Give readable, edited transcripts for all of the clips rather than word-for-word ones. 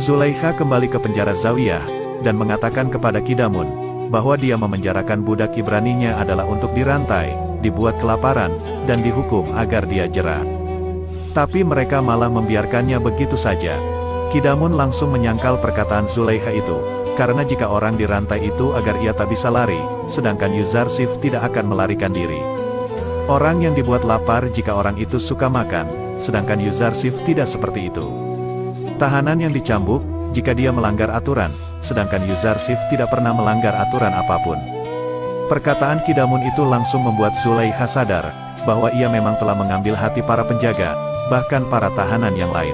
Zulaikha kembali ke penjara Zawiyah, dan mengatakan kepada Kidamun, bahwa dia memenjarakan budak Ibraninya adalah untuk dirantai, dibuat kelaparan, dan dihukum agar dia jera. Tapi mereka malah membiarkannya begitu saja. Kidamun langsung menyangkal perkataan Zulaikha itu, karena jika orang dirantai itu agar ia tak bisa lari, sedangkan Yuzarsif tidak akan melarikan diri. Orang yang dibuat lapar jika orang itu suka makan, sedangkan Yuzarsif tidak seperti itu. Tahanan yang dicambuk, jika dia melanggar aturan, sedangkan Yuzarsif tidak pernah melanggar aturan apapun. Perkataan Kidamun itu langsung membuat Zulaikha sadar, bahwa ia memang telah mengambil hati para penjaga, bahkan para tahanan yang lain.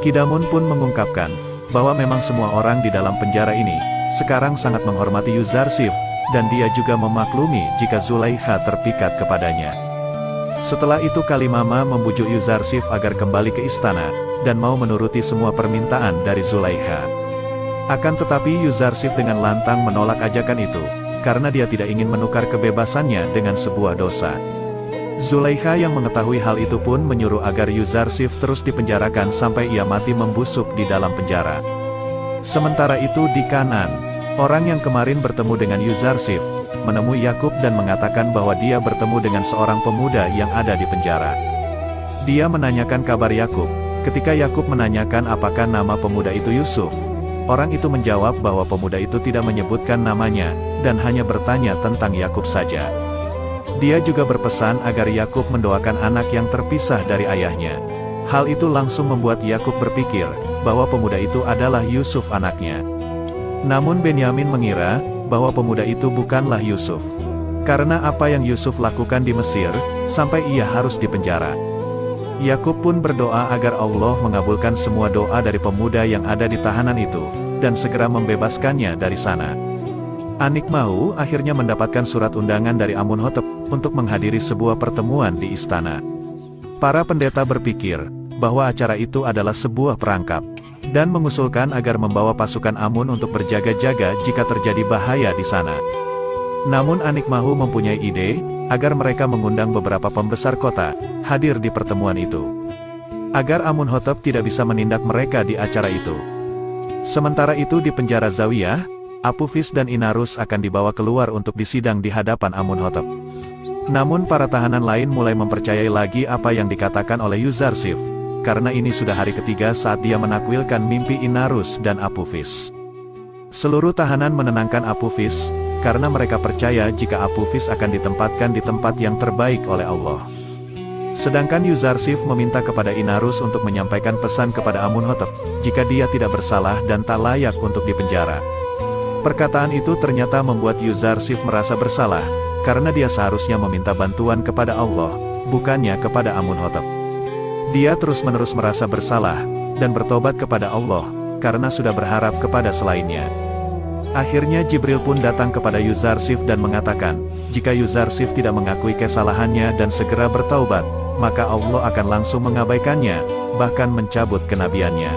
Kidamun pun mengungkapkan, bahwa memang semua orang di dalam penjara ini, sekarang sangat menghormati Yuzarsif, dan dia juga memaklumi jika Zulaikha terpikat kepadanya. Setelah itu Kalimama membujuk Yuzarsif agar kembali ke istana, dan mau menuruti semua permintaan dari Zulaikha. Akan tetapi Yuzarsif dengan lantang menolak ajakan itu, karena dia tidak ingin menukar kebebasannya dengan sebuah dosa. Zulaikha yang mengetahui hal itu pun menyuruh agar Yuzarsif terus dipenjarakan sampai ia mati membusuk di dalam penjara. Sementara itu di Kan'an, orang yang kemarin bertemu dengan Yuzarsif, menemui Yakub dan mengatakan bahwa dia bertemu dengan seorang pemuda yang ada di penjara. Dia menanyakan kabar Yakub. Ketika Yakub menanyakan apakah nama pemuda itu Yusuf, orang itu menjawab bahwa pemuda itu tidak menyebutkan namanya, dan hanya bertanya tentang Yakub saja. Dia juga berpesan agar Yakub mendoakan anak yang terpisah dari ayahnya. Hal itu langsung membuat Yakub berpikir, bahwa pemuda itu adalah Yusuf anaknya. Namun Benyamin mengira, bahwa pemuda itu bukanlah Yusuf. Karena apa yang Yusuf lakukan di Mesir, sampai ia harus dipenjara. Yakub pun berdoa agar Allah mengabulkan semua doa dari pemuda yang ada di tahanan itu, dan segera membebaskannya dari sana. Anikmahu akhirnya mendapatkan surat undangan dari Amunhotep, untuk menghadiri sebuah pertemuan di istana. Para pendeta berpikir, bahwa acara itu adalah sebuah perangkap, dan mengusulkan agar membawa pasukan Amun untuk berjaga-jaga jika terjadi bahaya di sana. Namun Anikmahu mempunyai ide, agar mereka mengundang beberapa pembesar kota, hadir di pertemuan itu. Agar Amunhotep tidak bisa menindak mereka di acara itu. Sementara itu di penjara Zawiyah, Apufis dan Inarus akan dibawa keluar untuk disidang di hadapan Amunhotep. Namun para tahanan lain mulai mempercayai lagi apa yang dikatakan oleh Yuzarsif, karena ini sudah hari ketiga saat dia menakwilkan mimpi Inarus dan Apufis. Seluruh tahanan menenangkan Apufis, karena mereka percaya jika Apufis akan ditempatkan di tempat yang terbaik oleh Allah. Sedangkan Yuzarsif meminta kepada Inarus untuk menyampaikan pesan kepada Amunhotep, jika dia tidak bersalah dan tak layak untuk dipenjara. Perkataan itu ternyata membuat Yuzarsif merasa bersalah, karena dia seharusnya meminta bantuan kepada Allah, bukannya kepada Amunhotep. Dia terus-menerus merasa bersalah, dan bertobat kepada Allah, karena sudah berharap kepada selainnya. Akhirnya Jibril pun datang kepada Yuzarsif dan mengatakan, jika Yuzarsif tidak mengakui kesalahannya dan segera bertaubat, maka Allah akan langsung mengabaikannya, bahkan mencabut kenabiannya.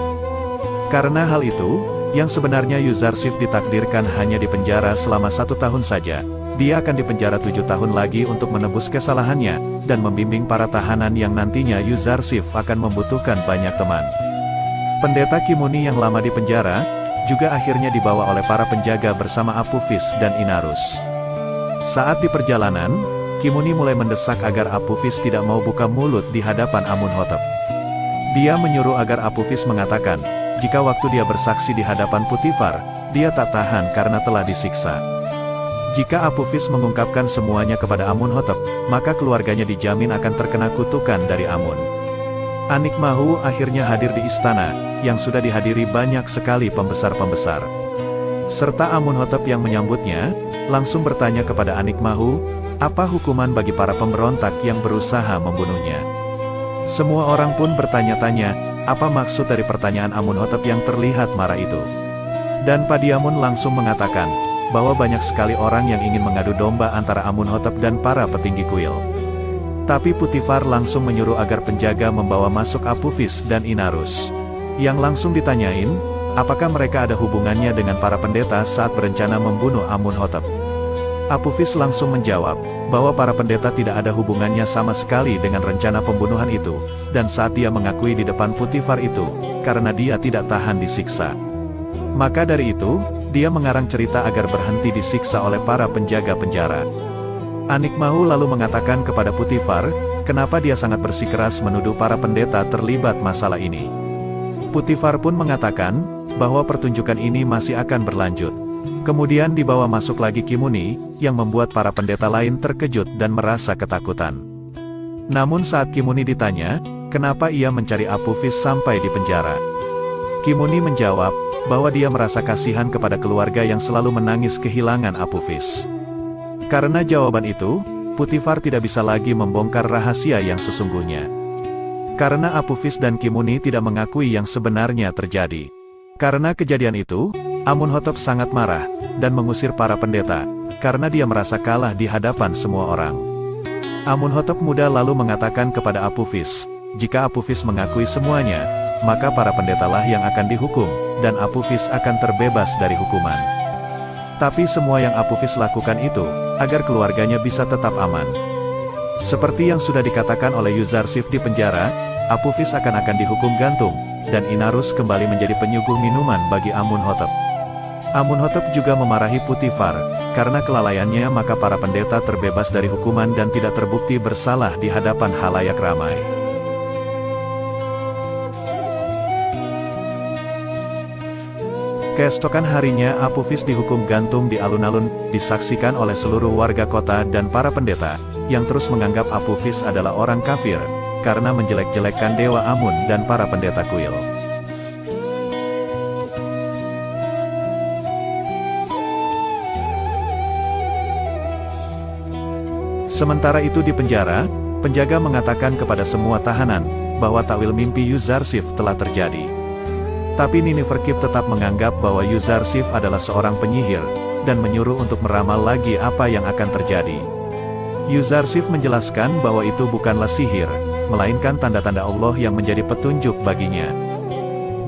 Karena hal itu, yang sebenarnya Yuzarsif ditakdirkan hanya dipenjara selama 1 tahun saja, dia akan dipenjara 7 tahun lagi untuk menebus kesalahannya, dan membimbing para tahanan yang nantinya Yuzarsif akan membutuhkan banyak teman. Pendeta Kimuni yang lama di penjara, juga akhirnya dibawa oleh para penjaga bersama Apufis dan Inarus. Saat di perjalanan, Kimuni mulai mendesak agar Apufis tidak mau buka mulut di hadapan Amunhotep. Dia menyuruh agar Apufis mengatakan, jika waktu dia bersaksi di hadapan Putifar, dia tak tahan karena telah disiksa. Jika Apufis mengungkapkan semuanya kepada Amunhotep, maka keluarganya dijamin akan terkena kutukan dari Amun. Anikmahu akhirnya hadir di istana, yang sudah dihadiri banyak sekali pembesar-pembesar. Serta Amunhotep yang menyambutnya, langsung bertanya kepada Anikmahu, apa hukuman bagi para pemberontak yang berusaha membunuhnya. Semua orang pun bertanya-tanya, apa maksud dari pertanyaan Amunhotep yang terlihat marah itu. Dan Padiamun langsung mengatakan, bahwa banyak sekali orang yang ingin mengadu domba antara Amunhotep dan para petinggi kuil. Tapi Putifar langsung menyuruh agar penjaga membawa masuk Apufis dan Inarus. Yang langsung ditanyain, apakah mereka ada hubungannya dengan para pendeta saat berencana membunuh Amunhotep. Apophis langsung menjawab, bahwa para pendeta tidak ada hubungannya sama sekali dengan rencana pembunuhan itu, dan saat dia mengakui di depan Potifar itu, karena dia tidak tahan disiksa. Maka dari itu, dia mengarang cerita agar berhenti disiksa oleh para penjaga penjara. Anikmahu lalu mengatakan kepada Potifar, kenapa dia sangat bersikeras menuduh para pendeta terlibat masalah ini. Potifar pun mengatakan, bahwa pertunjukan ini masih akan berlanjut. Kemudian dibawa masuk lagi Kimuni, yang membuat para pendeta lain terkejut dan merasa ketakutan. Namun saat Kimuni ditanya, kenapa ia mencari Apophis sampai di penjara, Kimuni menjawab, bahwa dia merasa kasihan kepada keluarga yang selalu menangis kehilangan Apophis. Karena jawaban itu, Potifar tidak bisa lagi membongkar rahasia yang sesungguhnya. Karena Apophis dan Kimuni tidak mengakui yang sebenarnya terjadi. Karena kejadian itu, Amunhotep sangat marah, dan mengusir para pendeta, karena dia merasa kalah di hadapan semua orang. Amunhotep muda lalu mengatakan kepada Apophis, jika Apophis mengakui semuanya, maka para pendetalah yang akan dihukum, dan Apophis akan terbebas dari hukuman. Tapi semua yang Apophis lakukan itu, agar keluarganya bisa tetap aman. Seperti yang sudah dikatakan oleh Yuzarsif di penjara, Apophis akan dihukum gantung, dan Inarus kembali menjadi penyuguh minuman bagi Amunhotep. Amunhotep juga memarahi Potifar, karena kelalaiannya maka para pendeta terbebas dari hukuman dan tidak terbukti bersalah di hadapan halayak ramai. Keesokan harinya Apophis dihukum gantung di alun-alun, disaksikan oleh seluruh warga kota dan para pendeta, yang terus menganggap Apophis adalah orang kafir, karena menjelek-jelekkan Dewa Amun dan para pendeta kuil. Sementara itu di penjara, penjaga mengatakan kepada semua tahanan, bahwa takwil mimpi Yuzarsif telah terjadi. Tapi Nineferkip tetap menganggap bahwa Yuzarsif adalah seorang penyihir, dan menyuruh untuk meramal lagi apa yang akan terjadi. Yuzarsif menjelaskan bahwa itu bukanlah sihir, melainkan tanda-tanda Allah yang menjadi petunjuk baginya.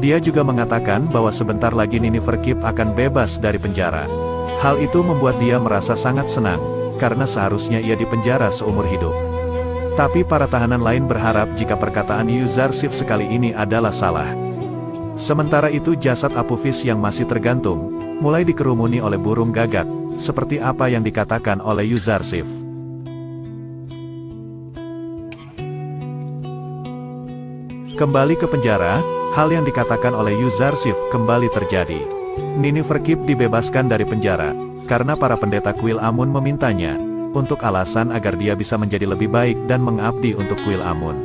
Dia juga mengatakan bahwa sebentar lagi Nineferkip akan bebas dari penjara. Hal itu membuat dia merasa sangat senang, karena seharusnya ia dipenjara seumur hidup. Tapi para tahanan lain berharap jika perkataan Yuzarsif sekali ini adalah salah. Sementara itu jasad Apophis yang masih tergantung, mulai dikerumuni oleh burung gagak, seperti apa yang dikatakan oleh Yuzarsif. Kembali ke penjara, hal yang dikatakan oleh Yuzarsif kembali terjadi. Nineferkip dibebaskan dari penjara, karena para pendeta kuil Amun memintanya, untuk alasan agar dia bisa menjadi lebih baik dan mengabdi untuk kuil Amun.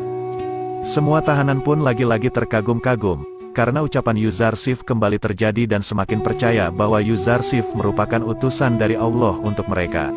Semua tahanan pun lagi-lagi terkagum-kagum, karena ucapan Yuzarsif kembali terjadi dan semakin percaya bahwa Yuzarsif merupakan utusan dari Allah untuk mereka.